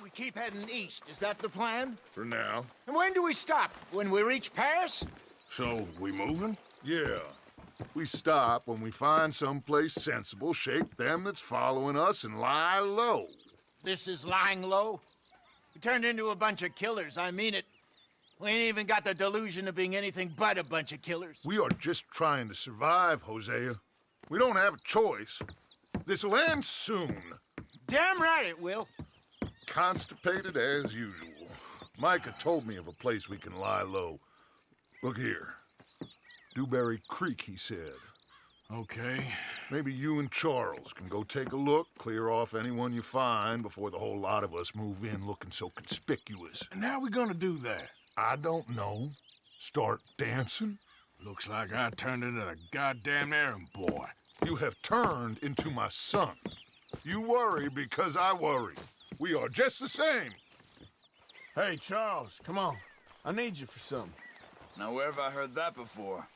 we keep heading east. Is that the plan? For now. And when do we stop? When we reach Paris? So, we moving? Yeah. We stop when we find someplace sensible, shake them that's following us, and lie low. This is lying low? We turned into a bunch of killers, I mean it. We ain't even got the delusion of being anything but a bunch of killers. We are just trying to survive, Hosea. We don't have a choice. This'll end soon. Damn right it will. Constipated as usual. Micah told me of a place we can lie low. Look here. Dewberry Creek, he said. Okay. Maybe you and Charles can go take a look, clear off anyone you find before the whole lot of us move in looking so conspicuous. And how we gonna do that? I don't know. Start dancing? Looks like I turned into the goddamn errand boy. You have turned into my son. You worry because I worry. We are just the same. Hey, Charles, come on. I need you for something. Now, where have I heard that before?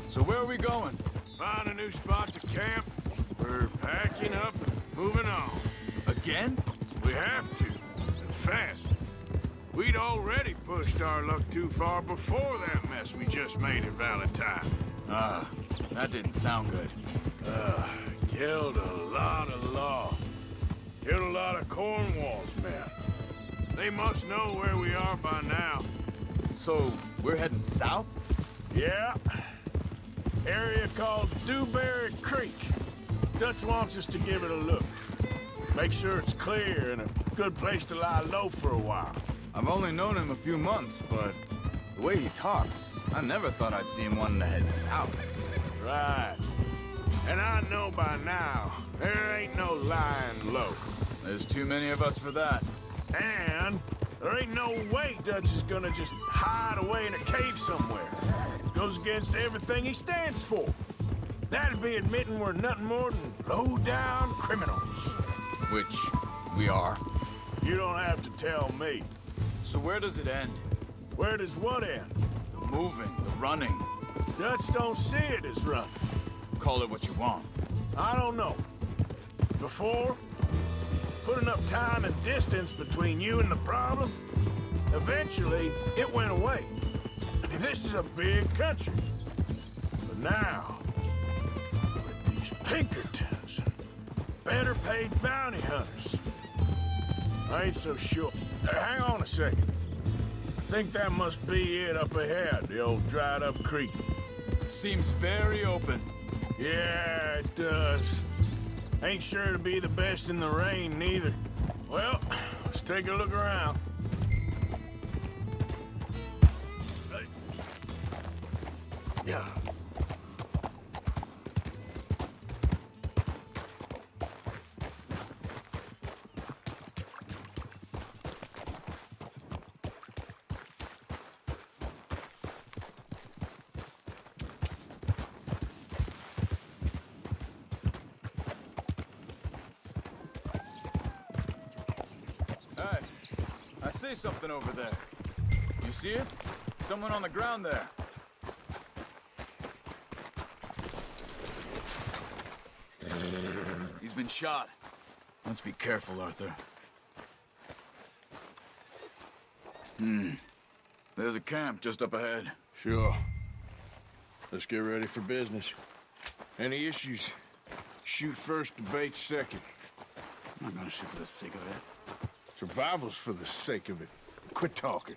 So where are we going? Find a new spot to camp. We're packing up and moving on. Again? We have to, and fast. We'd already pushed our luck too far before that mess we just made in Valentine. That didn't sound good. Killed a lot of law. Killed a lot of Cornwall's men. They must know where we are by now. So, we're heading south? Yeah. Area called Dewberry Creek. Dutch wants us to give it a look. Make sure it's clear and a good place to lie low for a while. I've only known him a few months, but the way he talks, I never thought I'd see him wanting to head south. Right. And I know by now, there ain't no lying low. There's too many of us for that. And there ain't no way Dutch is gonna just hide away in a cave somewhere. Goes against everything he stands for. That'd be admitting we're nothing more than low-down criminals. Which we are. You don't have to tell me. So where does it end? Where does what end? The moving, the running. Dutch don't see it as running. Call it what you want. I don't know. Before, put enough time and distance between you and the problem, eventually it went away. I mean, this is a big country. But now, with these Pinkertons and better paid bounty hunters, I ain't so sure. Hang on a second. I think that must be it up ahead, the old dried up creek. Seems very open. Yeah, it does. Ain't sure to be the best in the rain, neither. Well, let's take a look around. Yeah. Hey, I see something over there. You see it? Someone on the ground there. He's been shot. Let's be careful, Arthur. There's a camp just up ahead. Sure. Let's get ready for business. Any issues? Shoot first, debate second. I'm not gonna shoot for the sake of it. Survival's for the sake of it. Quit talking.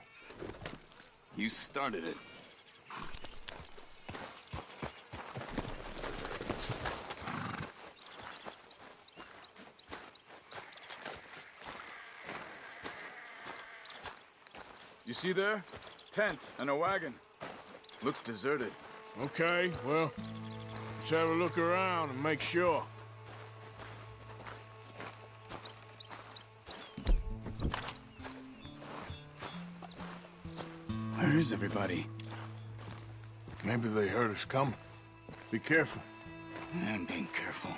You started it. You see there? Tents and a wagon. Looks deserted. Okay, well, let's have a look around and make sure. Where is everybody? Maybe they heard us coming. Be careful. I'm being careful.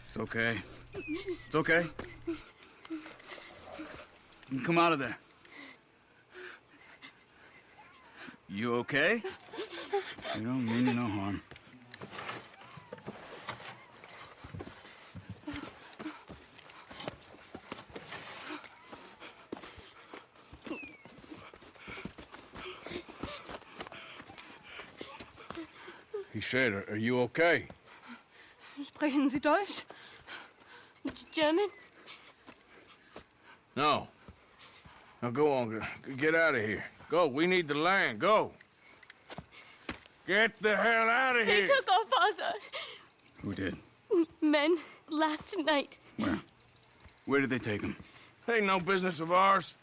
It's okay. It's okay. You can come out of there. You okay? You don't mean you no harm. He said, are you okay? Sprechen Sie Deutsch? German? No. Now go on, get out of here. Go, we need the land, go. Get the hell out of They here. took our father. Who did? Men, last night. Where? Where did they take him? Ain't no business of ours.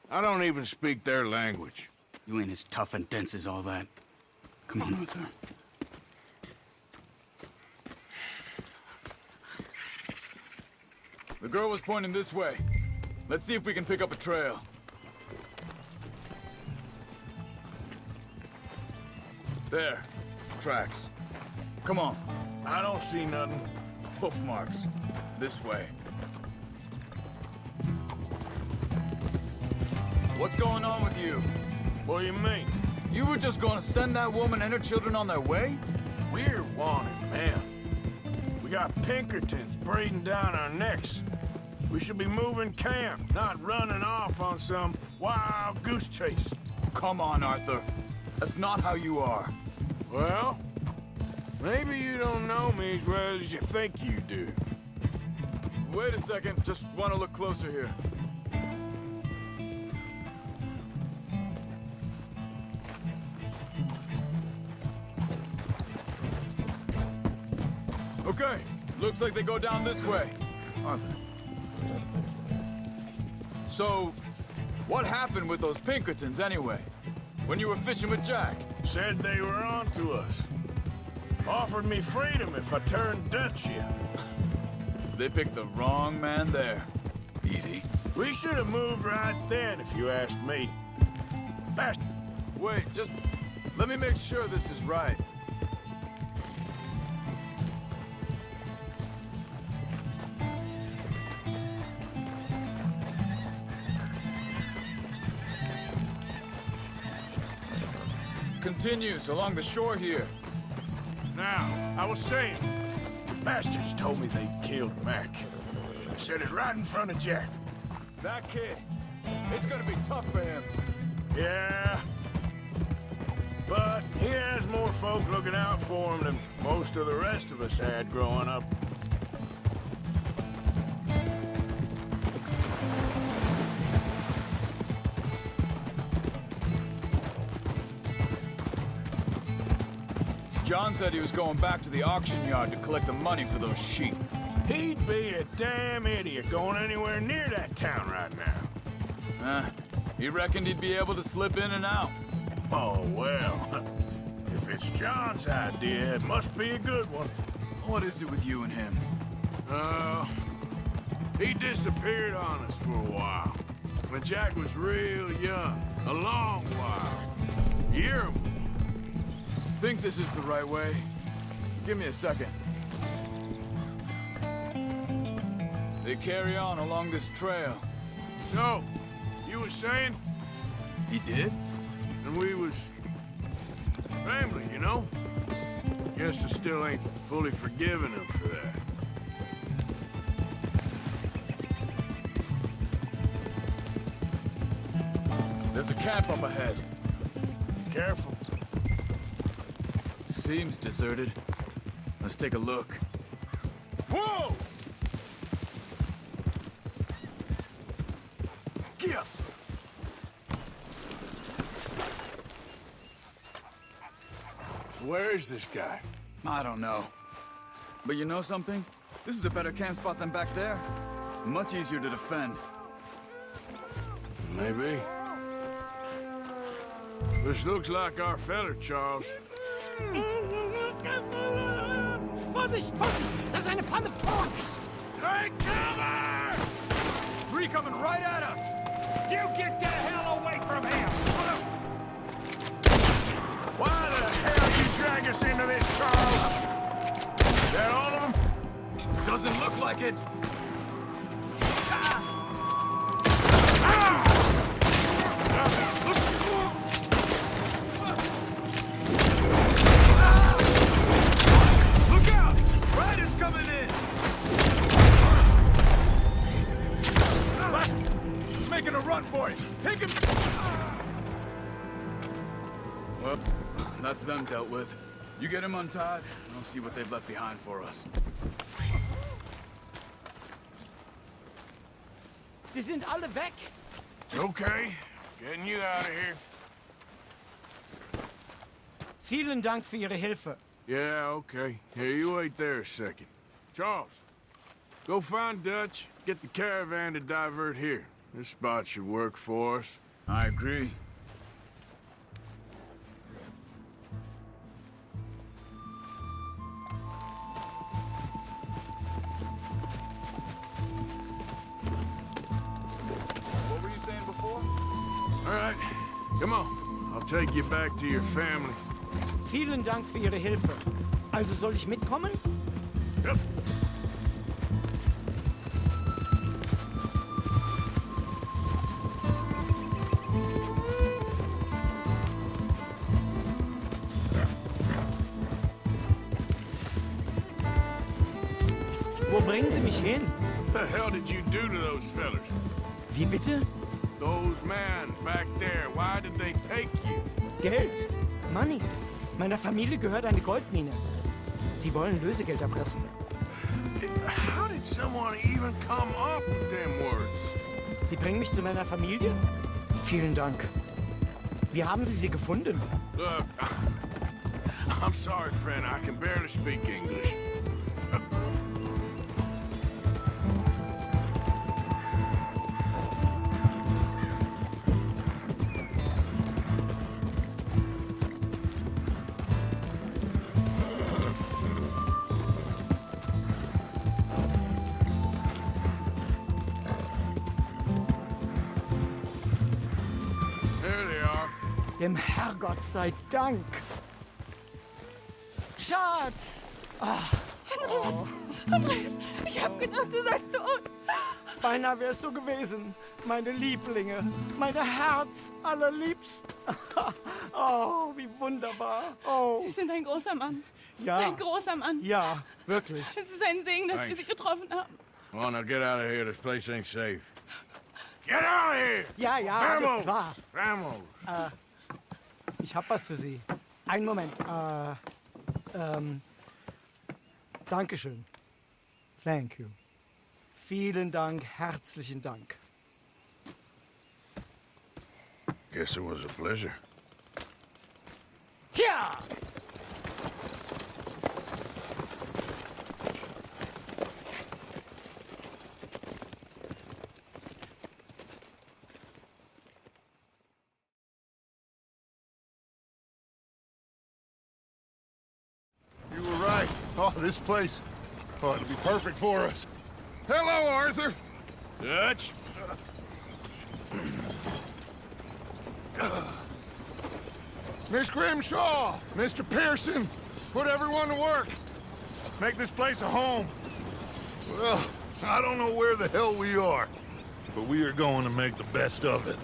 I don't even speak their language. You ain't as tough and dense as all that. Come on, Arthur. The girl was pointing this way. Let's see if we can pick up a trail. There. Tracks. Come on. I don't see nothing. Hoof marks. This way. What's going on with you? What do you mean? You were just gonna send that woman and her children on their way? We're wanted, man. We got Pinkertons breathing down our necks. We should be moving camp, not running off on some wild goose chase. Come on, Arthur. That's not how you are. Well, maybe you don't know me as well as you think you do. Wait a second. Just want to look closer here. Okay. Looks like they go down this way. Arthur. So, what happened with those Pinkertons anyway? When you were fishing with Jack? Said they were on to us. Offered me freedom if I turned Dutch yet. They picked the wrong man there. Easy. We should have moved right then, if you asked me. Fast. Wait, just let me make sure this is right. Continues along the shore here. Now, I was saying, the bastards told me they killed Mac. Said it right in front of Jack. That kid, it's gonna be tough for him. Yeah. But he has more folk looking out for him than most of the rest of us had growing up. John said he was going back to the auction yard to collect the money for those sheep. He'd be a damn idiot going anywhere near that town right now. He reckoned he'd be able to slip in and out. Oh, well. If it's John's idea, it must be a good one. What is it with you and him? He disappeared on us for a while. When Jack was real young. A long while. Year or more. Think this is the right way? Give me a second. They carry on along this trail. So, you was saying? He did? And we was family, you know? Guess I still ain't fully forgiven him for that. There's a camp up ahead. Careful. Seems deserted. Let's take a look. Whoa! Get up! Where is this guy? I don't know. But you know something? This is a better camp spot than back there. Much easier to defend. Maybe. This looks like our feller, Charles. Vorsicht, Vorsicht! Das ist eine Pfanne! Vorsicht! Take cover! Three coming right at us! You get the hell away from from him! Why the hell you drag us into this, Charles? Is that all of them? Doesn't look like it. Look out! Riders coming in! He's making a run for it! Take him! Well, that's them dealt with. You get him untied, and I'll see what they've left behind for us. Sie sind alle weg. It's okay. Getting you out of here. Vielen Dank für Ihre Hilfe. Yeah, okay. Here, you wait there a second. Charles, go find Dutch. Get the caravan to divert here. This spot should work for us. I agree. What were you saying before? All right, come on. I'll take you back to your family. Vielen Dank für Ihre Hilfe. Also soll ich mitkommen? Yep. Wo bringen Sie mich hin? What the hell did you do to those fellers? Wie bitte? Those men back there, why did they take you? Geld. Money. Meiner Familie gehört eine Goldmine. Sie wollen Lösegeld erpressen. How did someone even come up with them words? Sie bringen mich zu meiner Familie? Vielen Dank. Wie haben Sie sie gefunden? Look, I'm sorry, friend. I can barely speak English. There they are. Dem Herrgott sei Dank. Schatz! Andreas, ich hab gedacht, du seist tot. Beinahe wär's so gewesen. Meine Lieblinge. Meine Herz allerliebsten. Oh, wie wunderbar. Oh, Sie sind ein großer Mann. ja. Ein großer Mann. Ja, wirklich. Es ist ein Segen, dass wir Thanks. Sie getroffen haben. Come on, now get out of here. This place ain't safe. Get out of here! Ja, ja, alles Vamos! klar. Vamos! Ich hab was für Sie. Einen Moment. Dankeschön. Thank you. Vielen Dank, herzlichen Dank. Guess it was a pleasure. Ja! You were right. Oh, this place. Oh, it'll be perfect for us. Hello, Arthur. Dutch? Miss Grimshaw, Mr. Pearson, put everyone to work. Make this place a home. Well, I don't know where the hell we are, but we are going to make the best of it.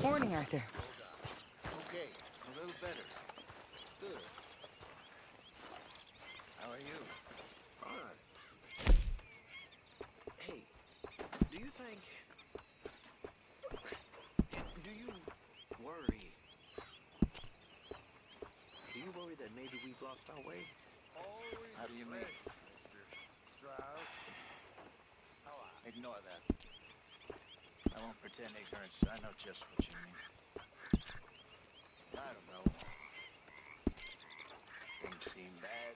Morning, Arthur. Okay, a little better. Good. How are you? Fine. Hey, do you think... lost our way? How do you mean? Strauss. Ignore that. I won't pretend ignorance. I know just what you mean. I don't know. Things seem bad.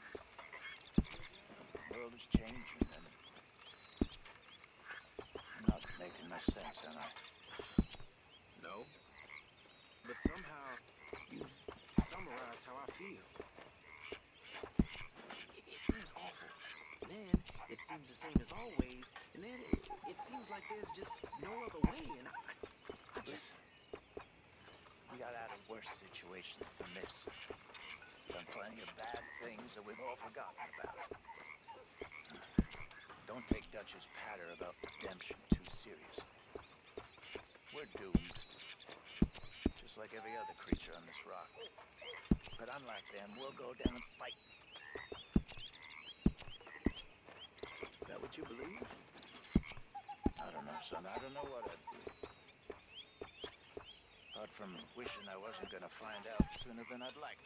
The world is changing, and I'm not making much sense, am I? No. But somehow you've summarized how I feel. It seems awful. Then it seems the same as always, and then it seems like there's just no other way, and I just... We got out of worse situations than this. Done plenty of bad things that we've all forgotten about. Don't take Dutch's patter about redemption too serious. We're doomed. Just like every other creature on this rock. But unlike them, we'll go down and fight. Is that what you believe? I don't know, son. I don't know what I'd do. Apart from wishing I wasn't gonna find out sooner than I'd like.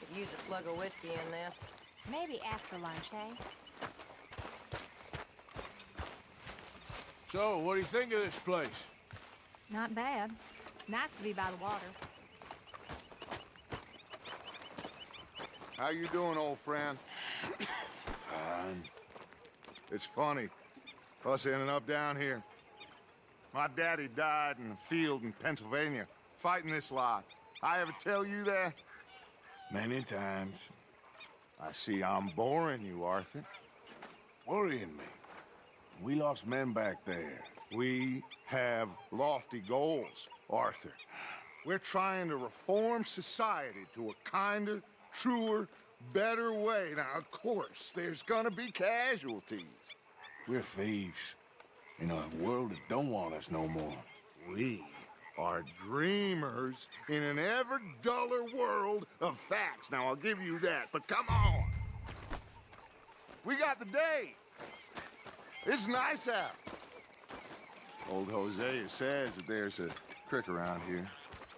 Could use a slug of whiskey in this. Maybe after lunch, eh? So, what do you think of this place? Not bad. Nice to be by the water. How you doing, old friend? Fine. It's funny, us ending up down here. My daddy died in a field in Pennsylvania, fighting this lot. I ever tell you that? Many times. I see I'm boring you, Arthur. Worrying me. We lost men back there. We have lofty goals, Arthur. We're trying to reform society to a kinder, truer, better way. Now, of course, there's gonna be casualties. We're thieves. In a world that don't want us no more. We are dreamers in an ever duller world of facts. Now, I'll give you that, but come on. We got the day. It's nice out. Old Hosea says that there's a creek around here.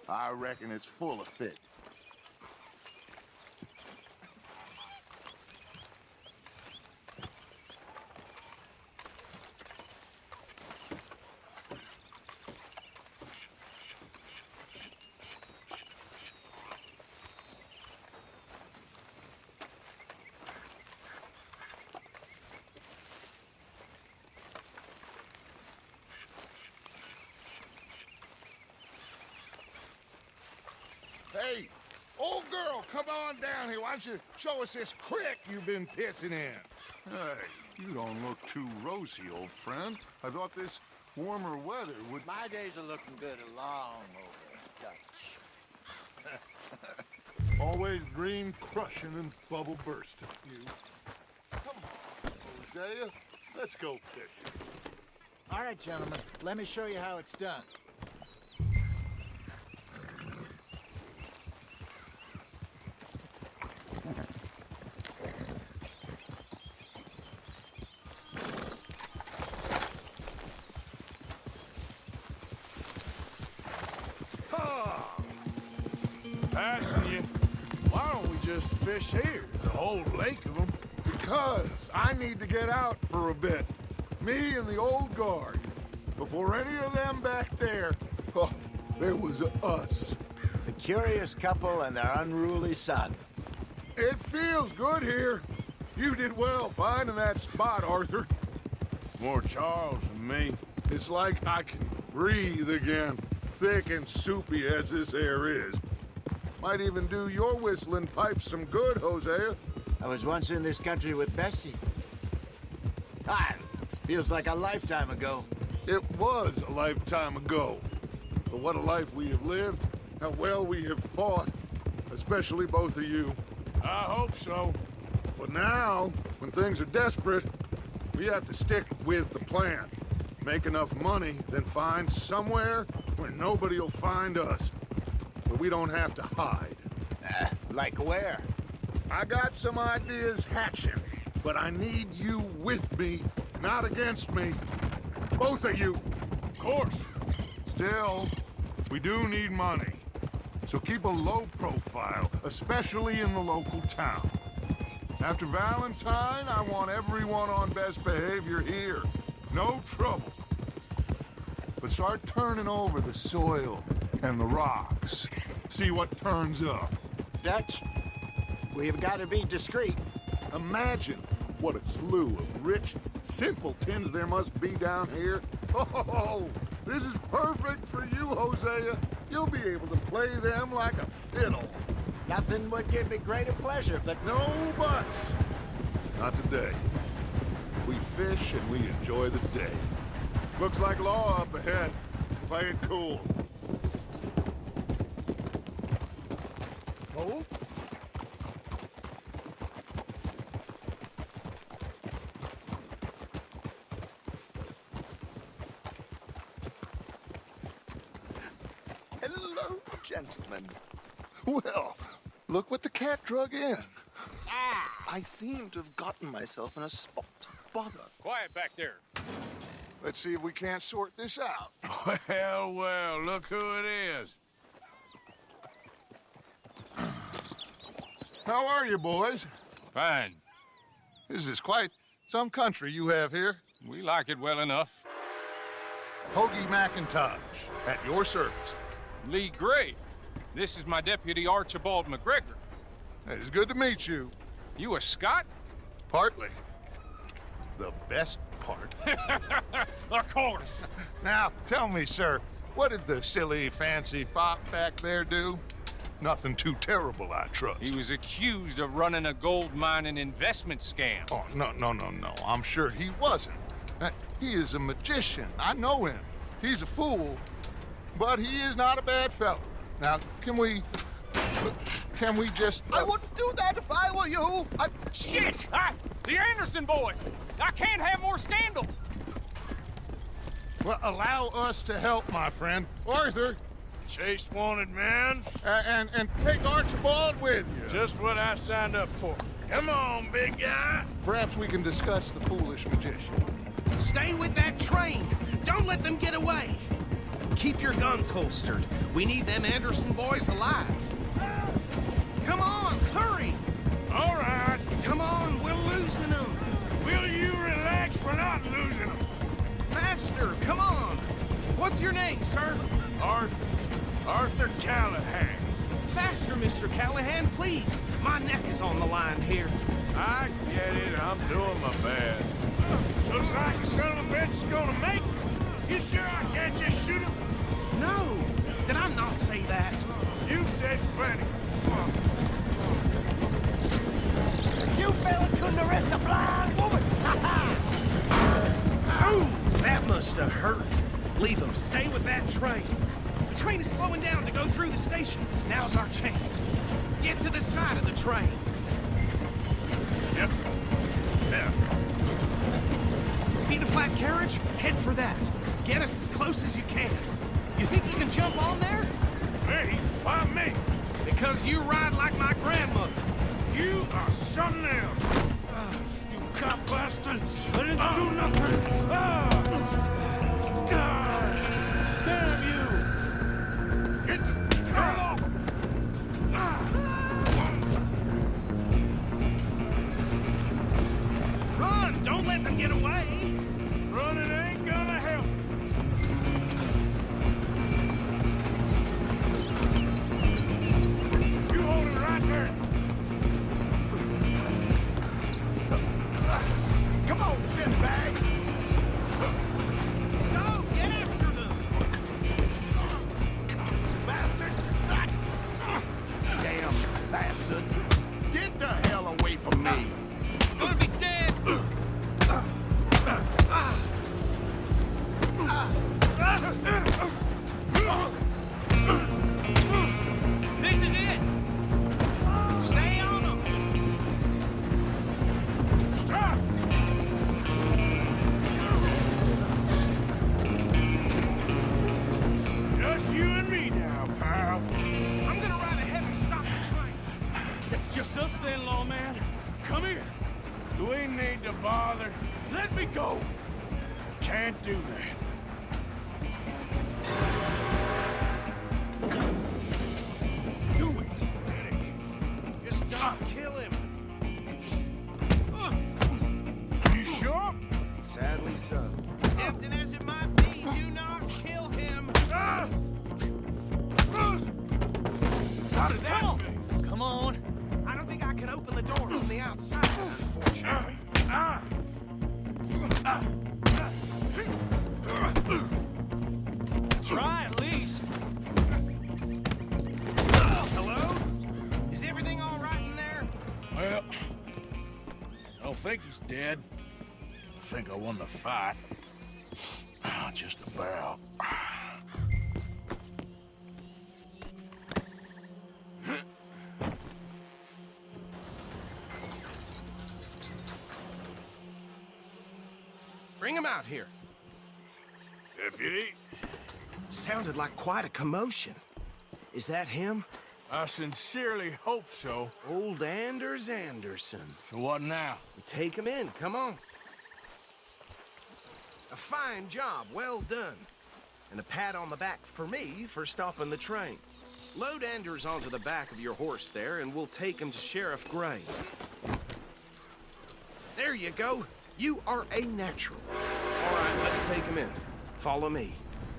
I reckon it's full of fish. Hey, old girl, come on down here. Why don't you show us this creek you've been pissing in? Hey, you don't look too rosy, old friend. I thought this warmer weather would... My days are looking good along over Dutch. Always green crushing and bubble bursting. You. Come on, Hosea. Let's go fishing. All right, gentlemen. Let me show you how it's done. passing you. Why don't we just fish here? There's a whole lake of them. Because I need to get out for a bit. Me and the old guard. Before any of them back there, oh, there was us. The curious couple and their unruly son. It feels good here. You did well finding that spot, Arthur. More Charles than me. It's like I can breathe again, thick and soupy as this air is. Might even do your whistling pipes some good, Hosea. I was once in this country with Bessie. Feels like a lifetime ago. It was a lifetime ago. But what a life we have lived. How well we have fought. Especially both of you. I hope so. But now, when things are desperate, we have to stick with the plan. Make enough money, then find somewhere where nobody will find us. Where we don't have to hide. Like where? I got some ideas hatching, but I need you with me, not against me. Both of you. Of course. Still, we do need money. So keep a low profile, especially in the local town. After Valentine, I want everyone on best behavior here. No trouble. But start turning over the soil and the rocks. See what turns up. Dutch, we've got to be discreet. Imagine what a slew of rich simpletons there must be down here. Oh, this is perfect for you, Hosea. You'll be able to play them like a fiddle. Nothing would give me greater pleasure, but no buts. Not today. We fish and we enjoy the day. Looks like law up ahead. Play it cool. Oh? Hello, gentlemen. Well, look what the cat drug in. I seem to have gotten myself in a spot. Bother. Quiet back there. Let's see if we can't sort this out. Well, look who it is. How are you, boys? Fine. This is quite some country you have here. We like it well enough. Hoagie McIntosh, at your service. Lee Gray. This is my deputy, Archibald McGregor. It is good to meet you. You a Scot? Partly. The best part. Of course. Now, tell me, sir, what did the silly, fancy fop back there do? Nothing too terrible, I trust. He was accused of running a gold mining investment scam. Oh, no. I'm sure he wasn't. He is a magician. I know him. He's a fool, but he is not a bad fellow. Now, can we just... I wouldn't do that if I were you. Shit! The Anderson boys! I can't have more scandal! Well, allow us to help, my friend. Arthur! Chase wanted man. And take Archibald with you. Just what I signed up for. Come on, big guy. Perhaps we can discuss the foolish magician. Stay with that train! Don't let them get away! Keep your guns holstered. We need them Anderson boys alive. Come on, hurry! All right. Come on, we're losing them. Will you relax? We're not losing them. Faster, come on. What's your name, sir? Arthur Callahan. Faster, Mr. Callahan, please. My neck is on the line here. I get it. I'm doing my best. Looks like the son of a bitch is gonna make it. You sure I can't just shoot him? No. Did I not say that? You've said plenty. You fellas couldn't arrest a blind woman! Oh, that must have hurt. Leave them. Stay with that train. The train is slowing down to go through the station. Now's our chance. Get to the side of the train. Yep. Yeah. See the flat carriage? Head for that. Get us as close as you can. You think you can jump on there? Me? Why me? Because you ride like my grandmother. You are something else. You cop bastard! I didn't do nothing! Damn you! Get off! get away. Running ain't gonna help. You hold it right there. Come on, shitbag! Go, get after them. Bastard! Damn bastard! Get the hell away from me! Gonna be dead. This is it. Stay on them. Stop! Just you and me now, pal. I'm gonna ride ahead and stop the train. It's just us then, lawman. Come here. Do we need to bother? Let me go. Can't do that. Do it. Just don't kill him. You sure? Sadly so. Tempting as it might be, do not kill him. How did that feel? Come on. I don't think I can open the door from the outside, unfortunately. Try at least. Hello? Is everything all right in there? Well, I don't think he's dead. I think I won the fight. Just about. Bring him out here. Deputy, Sounded like quite a commotion. Is that him? I sincerely hope so. Old Anders Anderson. So what now? Take him in, come on. A fine job, well done. And a pat on the back for me for stopping the train. Load Anders onto the back of your horse there, and we'll take him to Sheriff Gray. There you go. You are a natural. All right, let's take him in. Follow me.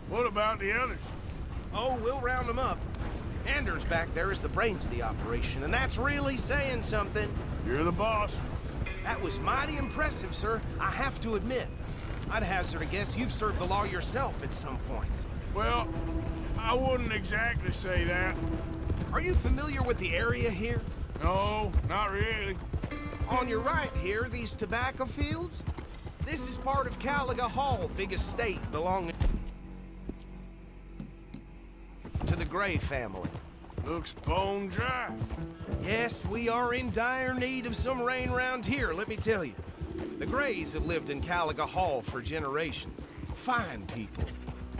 What about the others? Oh, we'll round them up. Anders back there is the brains of the operation, and that's really saying something. You're the boss. That was mighty impressive, sir. I have to admit. I'd hazard a guess you've served the law yourself at some point. Well, I wouldn't exactly say that. Are you familiar with the area here? No, not really. On your right here, these tobacco fields? This is part of Caliga Hall, big estate belonging to the Gray family. Looks bone dry. Yes, we are in dire need of some rain round here, let me tell you. The Grays have lived in Caliga Hall for generations. Fine people.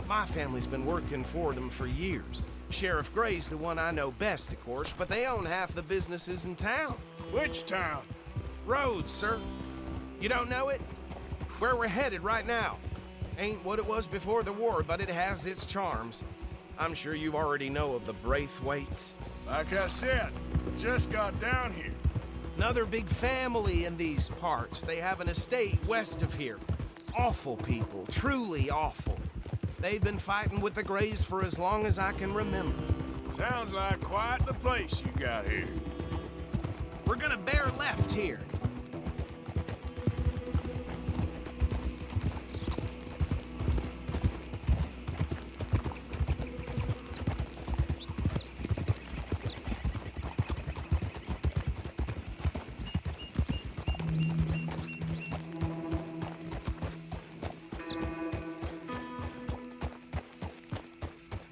My family's been working for them for years. Sheriff Gray's the one I know best, of course, but they own half the businesses in town. Which town? Rhodes, sir. You don't know it? Where we're headed right now. Ain't what it was before the war, but it has its charms. I'm sure you already know of the Braithwaites. Like I said, just got down here. Another big family in these parts. They have an estate west of here. Awful people, truly awful. They've been fighting with the Grays for as long as I can remember. Sounds like quite the place you got here. We're gonna bear left here.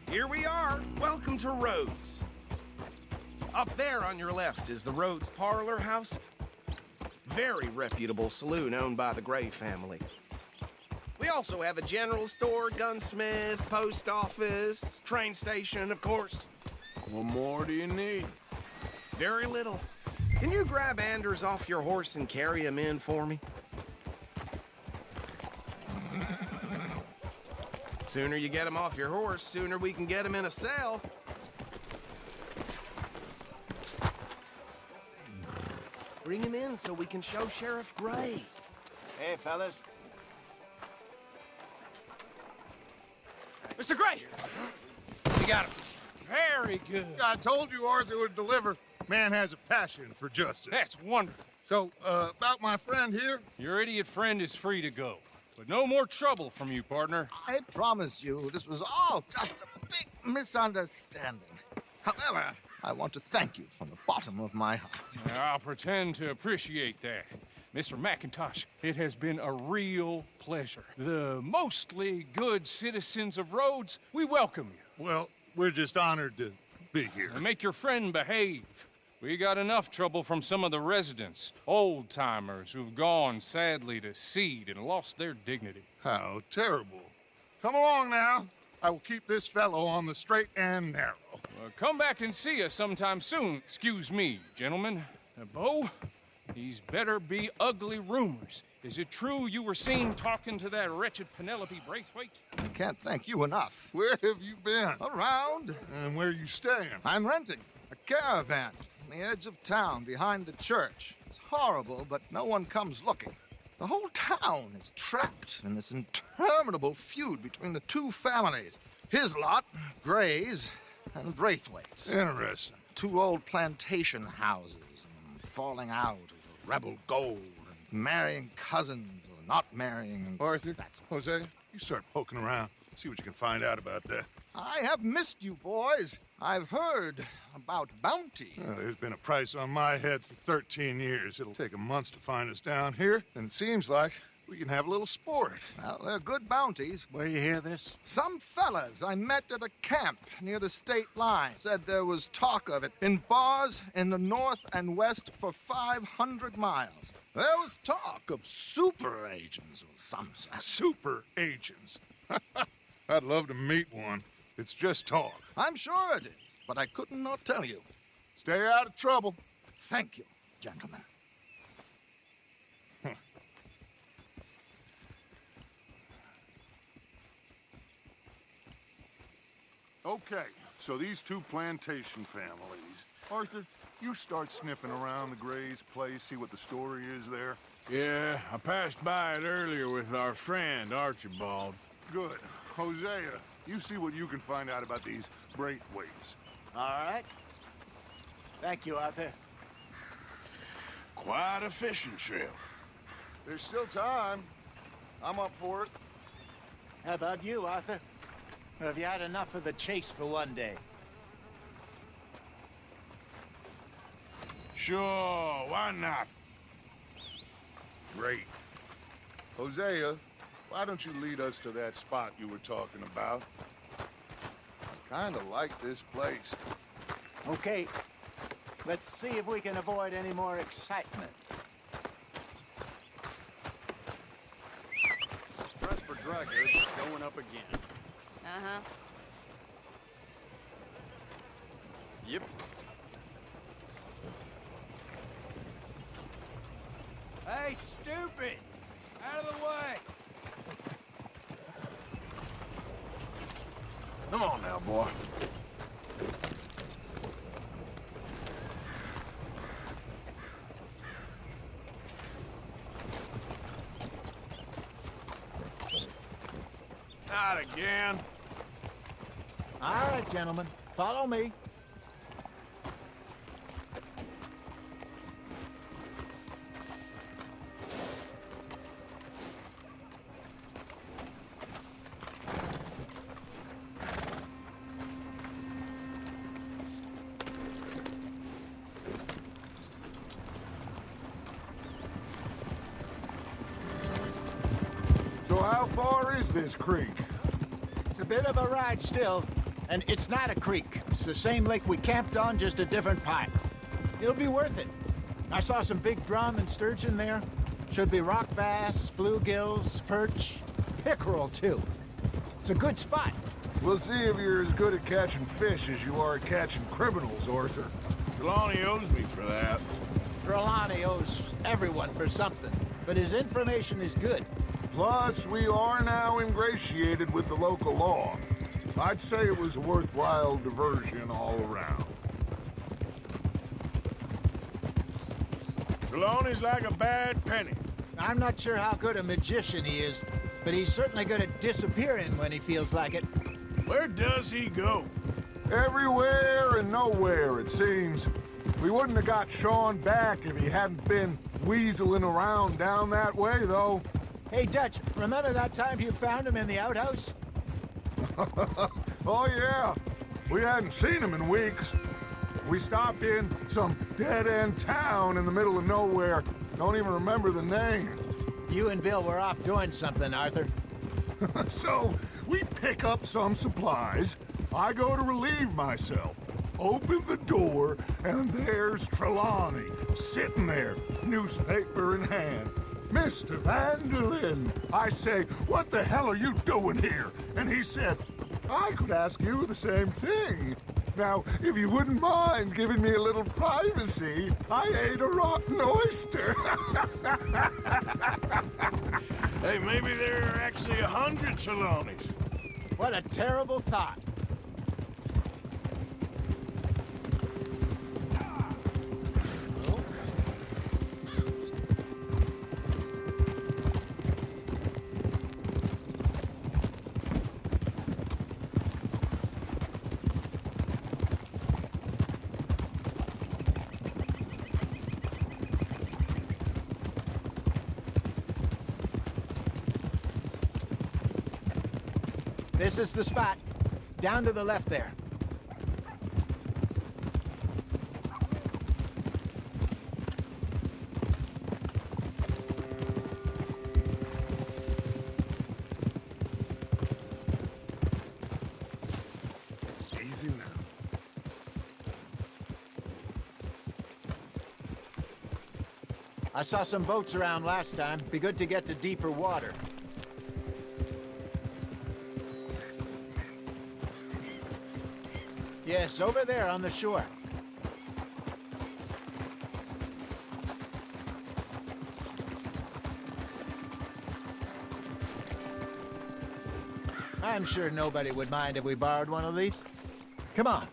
Here we are. Welcome to Rhodes. Up there on your left is the Rhodes Parlor House. Very reputable saloon owned by the Gray family. We also have a general store, gunsmith, post office, train station, of course. What more do you need? Very little. Can you grab Anders off your horse and carry him in for me? Sooner you get him off your horse, sooner we can get him in a cell. Bring him in so we can show Sheriff Gray. Hey, fellas. Mr. Gray! You got him. Very good. I told you Arthur would deliver. Man has a passion for justice. That's wonderful. So, about my friend here? Your idiot friend is free to go. But no more trouble from you, partner. I promise you, this was all just a big misunderstanding. However, I want to thank you from the bottom of my heart. I'll pretend to appreciate that. Mr. McIntosh, it has been a real pleasure. The mostly good citizens of Rhodes, we welcome you. Well, we're just honored to be here. And make your friend behave. We got enough trouble from some of the residents, old-timers who've gone, sadly, to seed and lost their dignity. How terrible. Come along now. I will keep this fellow on the straight and narrow. Come back and see us sometime soon. Excuse me, gentlemen. Bo, these better be ugly rumors. Is it true you were seen talking to that wretched Penelope Braithwaite? I can't thank you enough. Where have you been? Around. And where are you staying? I'm renting a caravan on the edge of town behind the church. It's horrible, but no one comes looking. The whole town is trapped in this interminable feud between the two families. His lot, Gray's, and Braithwaite's. Interesting. Two old plantation houses, and falling out over rebel gold, and marrying cousins or not marrying. And Arthur, Hosea, you start poking around. See what you can find out about that. I have missed you, boys. I've heard about bounty. Well, there's been a price on my head for 13 years. It'll take 'em months to find us down here, and it seems like we can have a little sport. Well, they're good bounties. Where you hear this? Some fellas I met at a camp near the state line said there was talk of it in bars in the north and west for 500 miles. There was talk of super agents or some such. Super agents. I'd love to meet one. It's just talk. I'm sure it is, but I couldn't not tell you. Stay out of trouble. Thank you, gentlemen. Okay, so these two plantation families. Arthur, you start sniffing around the Gray's place, see what the story is there. Yeah, I passed by it earlier with our friend, Archibald. Good. Hosea, you see what you can find out about these Braithwaites. All right. Thank you, Arthur. Quite a fishing trip. There's still time. I'm up for it. How about you, Arthur? Or have you had enough of the chase for one day? Sure, why not? Great. Hosea, why don't you lead us to that spot you were talking about? I kinda like this place. Okay. Let's see if we can avoid any more excitement. Press for dragons going up again. Uh-huh. Yep. Hey, stupid! Out of the way! Come on now, boy. Not again. All right, gentlemen. Follow me. So how far is this creek? It's a bit of a ride still, and it's not a creek. It's the same lake we camped on, just a different part. It'll be worth it. I saw some big drum and sturgeon there. Should be rock bass, bluegills, perch, pickerel too. It's a good spot. We'll see if you're as good at catching fish as you are at catching criminals, Arthur. Trelawney owes me for that. Trelawney owes everyone for something, but his information is good. Plus, we are now ingratiated with the local law. I'd say it was a worthwhile diversion all around. Trelawney's like a bad penny. I'm not sure how good a magician he is, but he's certainly good at disappearing when he feels like it. Where does he go? Everywhere and nowhere, it seems. We wouldn't have got Sean back if he hadn't been weaseling around down that way, though. Hey, Dutch, remember that time you found him in the outhouse? Oh, yeah. We hadn't seen him in weeks. We stopped in some dead-end town in the middle of nowhere. Don't even remember the name. You and Bill were off doing something, Arthur. So, we pick up some supplies. I go to relieve myself. Open the door, and there's Trelawney, sitting there, newspaper in hand. Mr. Vanderlyn, I say, what the hell are you doing here? And he said, I could ask you the same thing. Now, if you wouldn't mind giving me a little privacy, I ate a rotten oyster. Hey, maybe there are actually 100 Trelawneys. What a terrible thought. This is the spot. Down to the left there. Easy now. I saw some boats around last time. Be good to get to deeper water. Yes, over there on the shore. I'm sure nobody would mind if we borrowed one of these. Come on.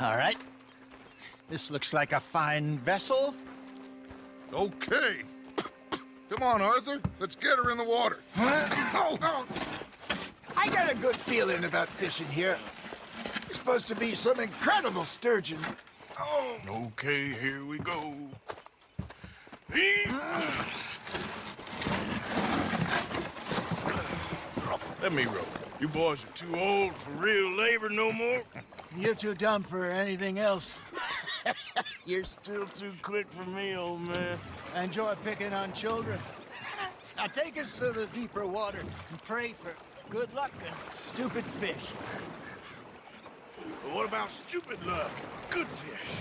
All right. This looks like a fine vessel. Okay. Come on, Arthur. Let's get her in the water. Oh. I got a good feeling about fishing here. It's supposed to be some incredible sturgeon. Oh. Okay, here we go. Let me row. You boys are too old for real labor no more. You're too dumb for anything else. You're still too quick for me, old man. Enjoy picking on children. Now take us to the deeper water and pray for good luck and stupid fish. But what about stupid luck? Good fish.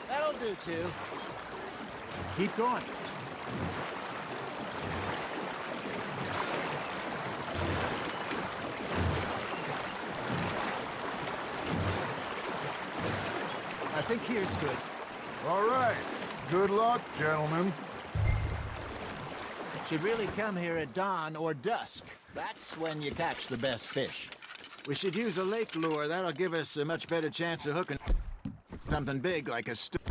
That'll do, too. Keep going. I think here's good. All right. Good luck, gentlemen. Should really come here at dawn or dusk. That's when you catch the best fish. We should use a lake lure. That'll give us a much better chance of hooking something big like a sturgeon.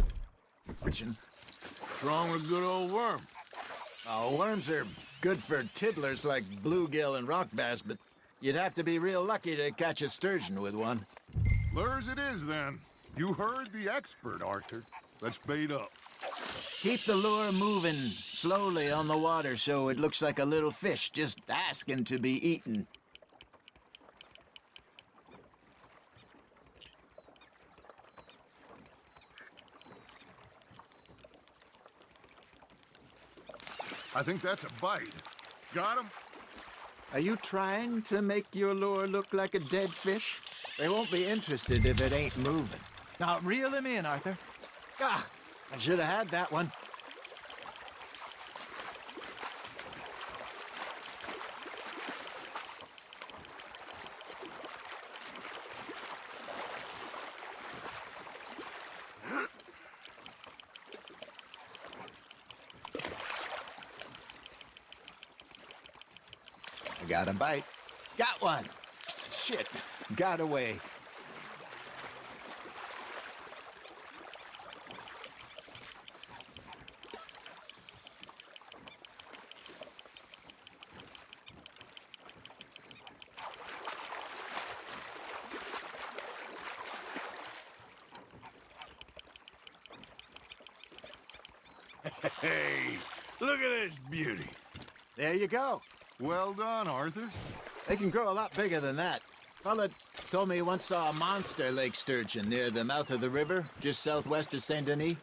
What's wrong with a good old worm? Oh, worms are good for tiddlers like bluegill and rock bass, but you'd have to be real lucky to catch a sturgeon with one. Lures it is, then. You heard the expert, Arthur. Let's bait up. Keep the lure moving slowly on the water so it looks like a little fish just asking to be eaten. I think that's a bite. Got him? Are you trying to make your lure look like a dead fish? They won't be interested if it ain't moving. Now, reel him in, Arthur. Ah, I should have had that one. got a bite. Got one. Shit, got away. Hey, look at this beauty. There you go. Well done, Arthur. They can grow a lot bigger than that. Fella told me he once saw a monster lake sturgeon near the mouth of the river, just southwest of Saint Denis.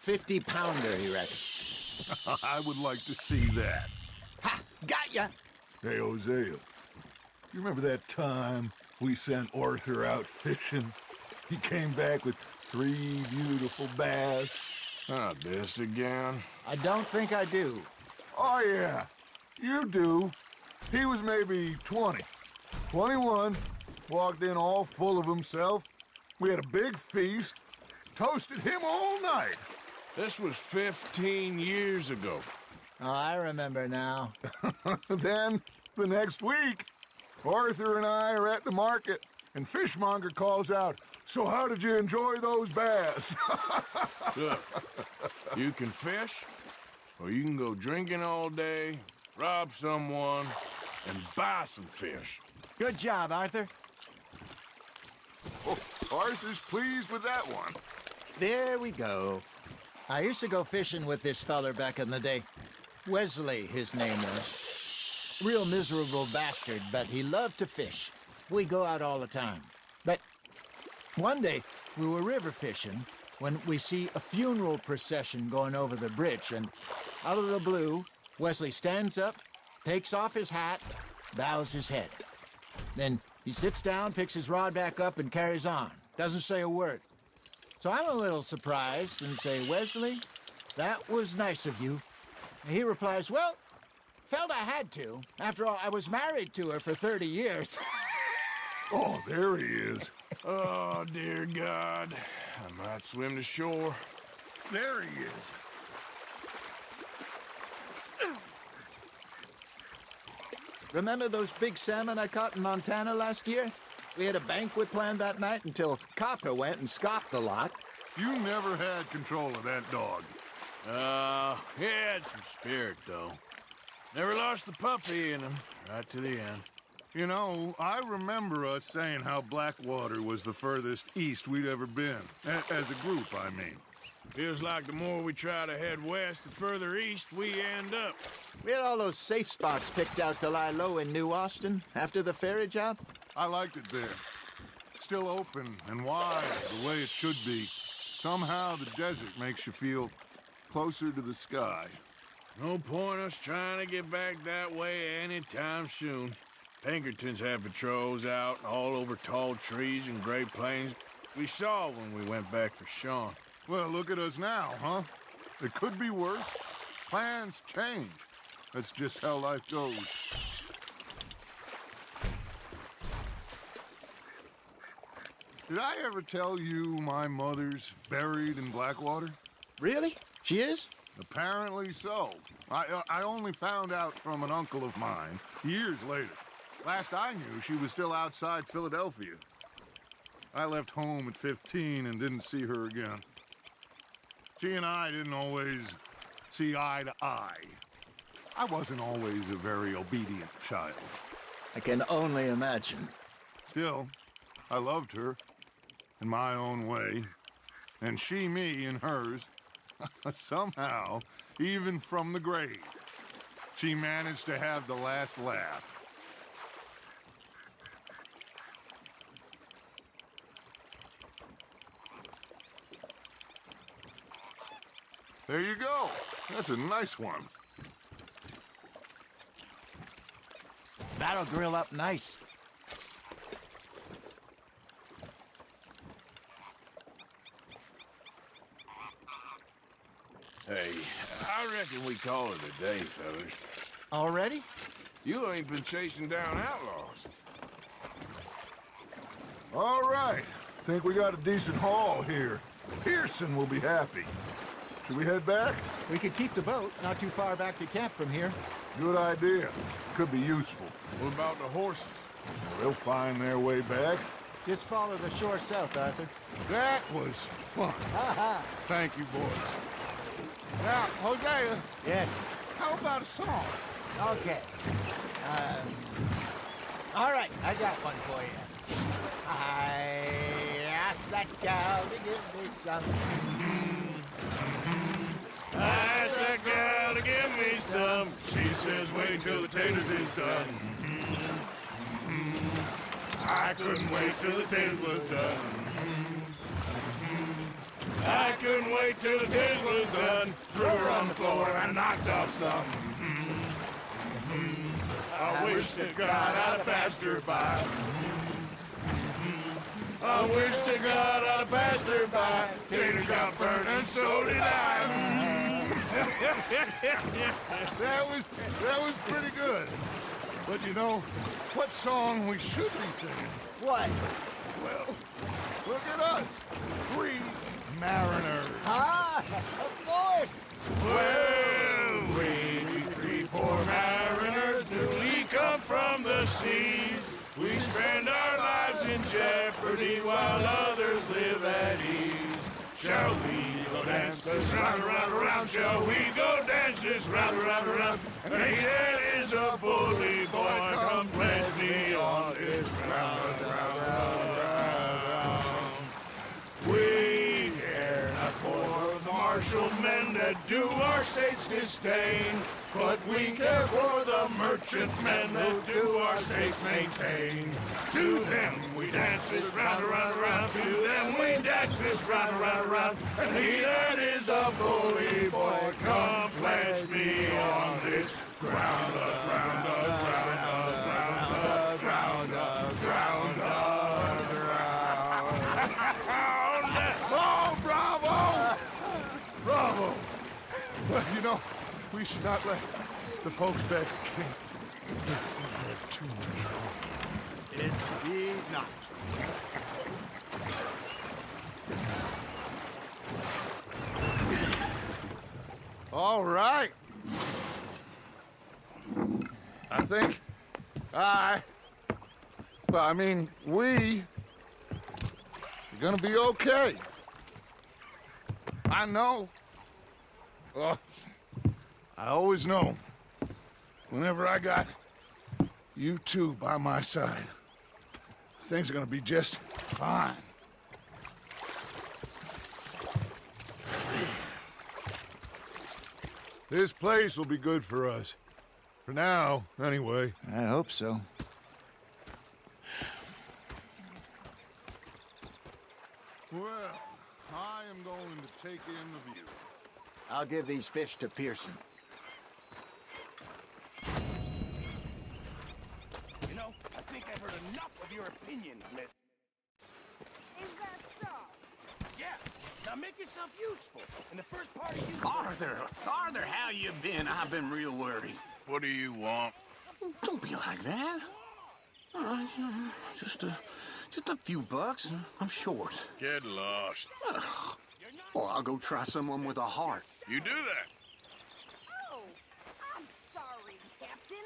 50-pounder, he reckons. I would like to see that. Ha! Got ya! Hey, Hosea. You remember that time we sent Arthur out fishing? He came back with 3 beautiful bass. Not this again. I don't think I do. Oh, yeah. You do. He was maybe 20. 21. Walked in all full of himself. We had a big feast. Toasted him all night. This was 15 years ago. Oh, I remember now. Then, the next week, Arthur and I are at the market, and Fishmonger calls out, "So how did you enjoy those bass?" Look, you can fish, or you can go drinking all day, rob someone, and buy some fish. Good job, Arthur. Oh, Arthur's pleased with that one. There we go. I used to go fishing with this feller back in the day. Wesley, his name was. Real miserable bastard, but he loved to fish. We'd go out all the time. But one day, we were river fishing when we see a funeral procession going over the bridge, and out of the blue, Wesley stands up, takes off his hat, bows his head. Then he sits down, picks his rod back up, and carries on. Doesn't say a word. So I'm a little surprised and say, "Wesley, that was nice of you." And he replies, "Well, felt I had to. After all, I was married to her for 30 years. Oh, there he is. Oh, dear God. I might swim to shore. There he is. Remember those big salmon I caught in Montana last year? We had a banquet planned that night until Copper went and scoffed the lot. You never had control of that dog. He had some spirit, though. Never lost the puppy in him, right to the end. You know, I remember us saying how Blackwater was the furthest east we'd ever been. As a group, I mean. Feels like the more we try to head west, the further east we end up. We had all those safe spots picked out to lie low in New Austin after the ferry job. I liked it there. Still open and wide, the way it should be. Somehow the desert makes you feel closer to the sky. No point us trying to get back that way anytime soon. Pinkertons had patrols out all over tall trees and Great Plains. We saw when we went back for Sean. Well, look at us now, huh? It could be worse. Plans change. That's just how life goes. Did I ever tell you my mother's buried in Blackwater? Really? She is? Apparently so. I only found out from an uncle of mine years later. Last I knew, she was still outside Philadelphia. I left home at 15 and didn't see her again. She and I didn't always see eye to eye. I wasn't always a very obedient child. I can only imagine. Still, I loved her in my own way, and she me in hers. Somehow, even from the grave, she managed to have the last laugh. There you go. That's a nice one. That'll grill up nice. Hey, I reckon we call it a day, fellas. Already? You ain't been chasing down outlaws. All right. Think we got a decent haul here. Pearson will be happy. Should we head back? We could keep the boat not too far back to camp from here. Good idea. Could be useful. What about the horses? They'll find their way back. Just follow the shore south, Arthur. That was fun. Thank you, boys. Now, Hosea. Yes. How about a song? Okay. All right, I got one for you. I asked that gal to give me some. I asked that gal to give me some. She says, wait till the taters is done. I couldn't wait till the taters was done. I couldn't wait till the taters was done. Threw her on the floor and knocked off some. I wish to God I'd have passed her by. I wish to God I'd have passed her by. Taters got burned and so did I. That was pretty good. But you know, what song we should be singing? What? Well, look at us. 3 mariners. Ah, of course. Well, we 3 poor mariners newly come from the seas. We spend our lives in jeopardy while others live at ease. Shall we go dance this round, around, around? Shall we go dance this round, around, around? And he that is a bully boy, come pledge me on this round, round, round, round. We care not for the martial men that do our states disdain, but we care for the merchant men that do our states maintain. To them we dance this round, around, around. To them we dance this round, around, around. And he that is a bully boy, come pledge me on this ground, ground, ground, ground, ground, ground, ground. Oh, bravo! Bravo! Well, you know, we should not let the folks back at camp have too much fun. Indeed not. All right. I think we are gonna be okay. I know. I always know. Whenever I got you two by my side, things are gonna be just fine. This place will be good for us. For now, anyway. I hope so. Well, I am going to take in the view. I'll give these fish to Pearson. You know, I think I've heard enough of your opinions, miss. Is that so? Yeah, now make yourself useful. And the first part of you... Arthur, how you been? I've been real worried. What do you want? Don't be like that. All right, just a few bucks. I'm short. Get lost. Well, I'll go try someone with a heart. You do that. Oh, I'm sorry, Captain.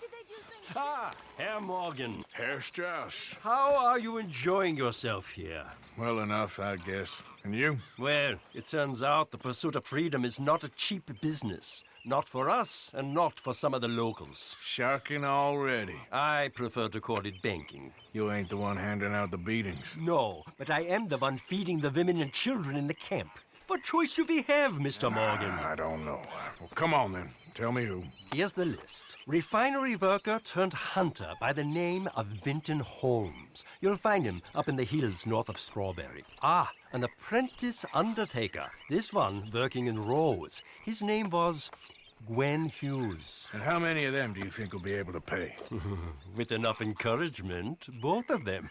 Did they do things? Ah, Herr Morgan. Herr Strauss. How are you enjoying yourself here? Well enough, I guess. And you? Well, it turns out the pursuit of freedom is not a cheap business. Not for us, and not for some of the locals. Sharking already. I prefer to call it banking. You ain't the one handing out the beatings. No, but I am the one feeding the women and children in the camp. What choice do we have, Mr. Morgan? I don't know. Well, come on then. Tell me who. Here's the list. Refinery worker turned hunter by the name of Vinton Holmes. You'll find him up in the hills north of Strawberry. Ah, an apprentice undertaker. This one working in Rose. His name was Gwen Hughes. And how many of them do you think will be able to pay? With enough encouragement, both of them.